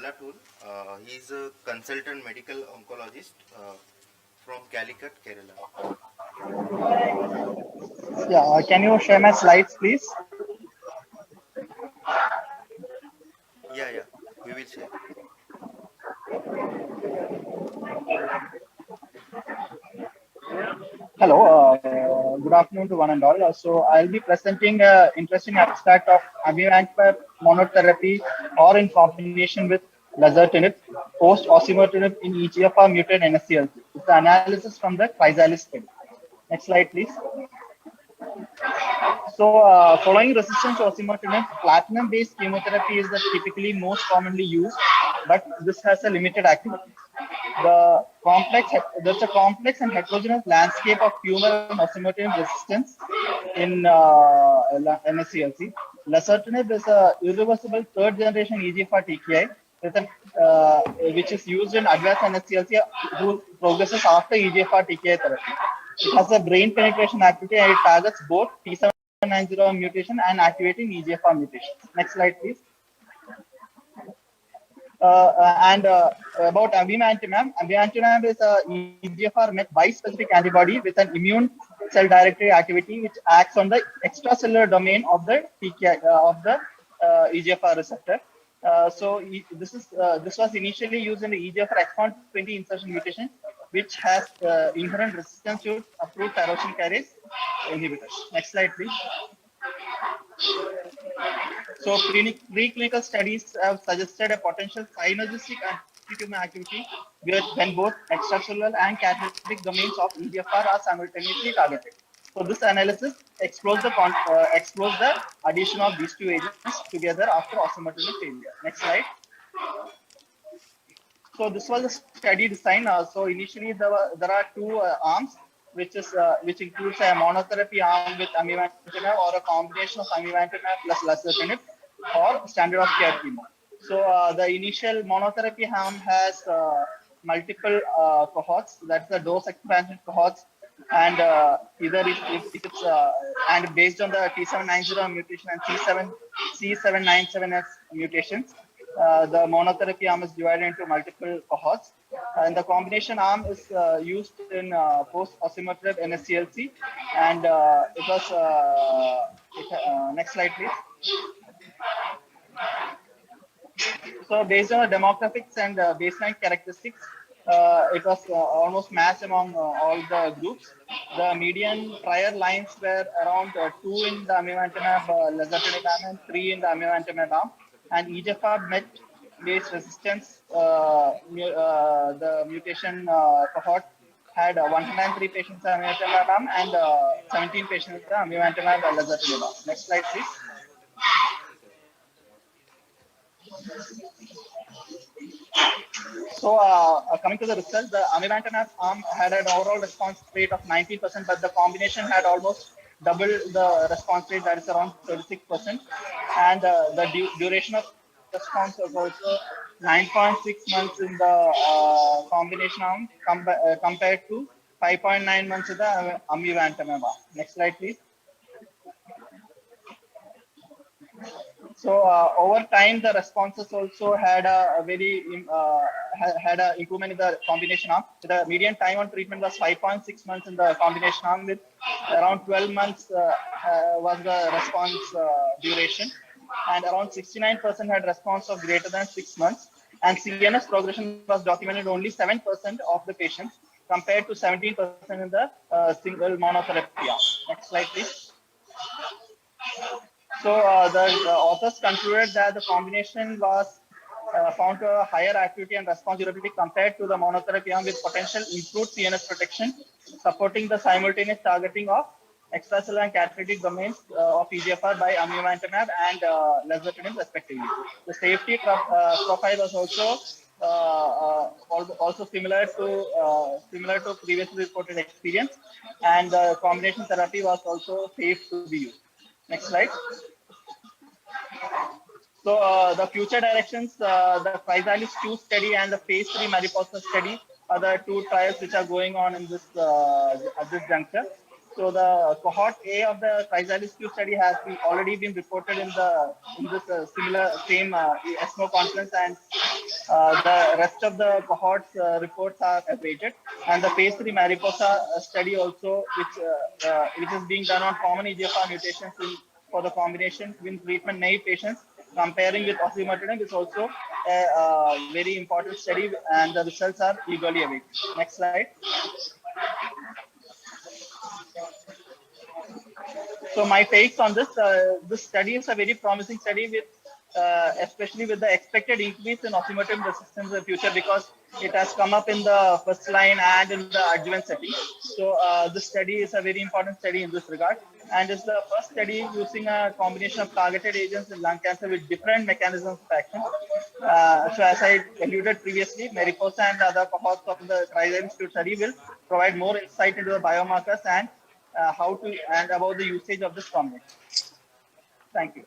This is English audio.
Mallatul. He is a consultant medical oncologist from Calicut, Kerala. Yeah, can you share my slides, please? Yeah, we will share. Hello, good afternoon to one and all. So I'll be presenting an interesting abstract of amivantamab monotherapy or in combination with lazertinib post osimertinib in EGFR mutant NSCLC. It's the analysis from the CHRYSALIS study. Next slide, please. So, following resistance to osimertinib, platinum-based chemotherapy is the typically most commonly used, but this has a limited activity. There's a complex and heterogeneous landscape of tumor and osimertinib resistance in NSCLC. Lazertinib is a irreversible third-generation EGFR TKI with an, which is used in advanced NSCLC who progresses after EGFR TKI therapy. It has a brain penetration activity and it targets both T790 mutation and activating EGFR mutation. Next slide, please. And about amivantamab is a EGFR MET bispecific antibody with an immune cell directory activity which acts on the extracellular domain of the TKI of the EGFR receptor. This was initially used in the EGFR exon 20 insertion mutation, which has inherent resistance to approved tyrosine kinase inhibitors. Next slide, please. So preclinical studies have suggested a potential synergistic anti-tumor activity when both extracellular and catalytic domains of EGFR are simultaneously targeted. So this analysis explores the addition of these two agents together after osimertinib failure. Next slide. So this was a study design. So initially there are two arms, which includes a monotherapy arm with amivantamab or a combination of amivantamab plus lazertinib or standard of care chemo. So the initial monotherapy arm has multiple cohorts. That's the dose expansion cohorts, and either if it's and based on the T790 mutation and C797S mutations. The monotherapy arm is divided into multiple cohorts, and the combination arm is used in post-osimertinib NSCLC, and it was next slide, please. So based on the demographics and baseline characteristics, it was almost matched among all the groups. The median prior lines were around 2 in the amivantamab lazertinib arm and 3 in the amivantamab arm. And EGFR MET based resistance, the mutation cohort had 103 patients in the amivantamab arm and 17 patients in the amivantamab lazertinib arm. Next slide, please. So coming to the results, the amivantamab arm had an overall response rate of 90%, but the combination had almost double the response rate, that is around 36%. And the duration of response was also 9.6 months in the combination arm compared to 5.9 months in the amivantamab arm. Next slide, please. So over time, the responses also had a had a improvement in the combination arm. The median time on treatment was 5.6 months in the combination arm, with around 12 months was the response duration, and around 69% had response of greater than 6 months. And CNS progression was documented only 7% of the patients, compared to 17% in the single monotherapy arm. Next slide, please. So the authors concluded that the combination was found to have a higher activity and response durability compared to the monotherapy arm, with potential improved CNS protection, supporting the simultaneous targeting of extracellular and catalytic domains of EGFR by amivantamab and lazertinib respectively. The safety profile was also similar to previously reported experience, and the combination therapy was also safe to be used. Next slide. So the future directions, the CHRYSALIS 2 study and the phase 3 Mariposa study are the two trials which are going on in this at this juncture. So the cohort A of the CHRYSALIS Q study has already been reported in this similar same ESMO conference, and the rest of the cohorts reports are awaited. And the phase 3 Mariposa study also, which is being done on common EGFR mutations for the combination with treatment naive patients, comparing with osimertinib, is also a very important study, and the results are eagerly awaited. Next slide. So my takes on this study is a very promising study with, especially with the expected increase in osimertinib resistance in the future, because it has come up in the first line and in the adjuvant setting. So this study is a very important study in this regard, and it's the first study using a combination of targeted agents in lung cancer with different mechanisms of action. So as I alluded previously, Mariposa and other cohorts of the CHRYSALIS study will provide more insight into the biomarkers and how to and about the usage of this combination. Thank you.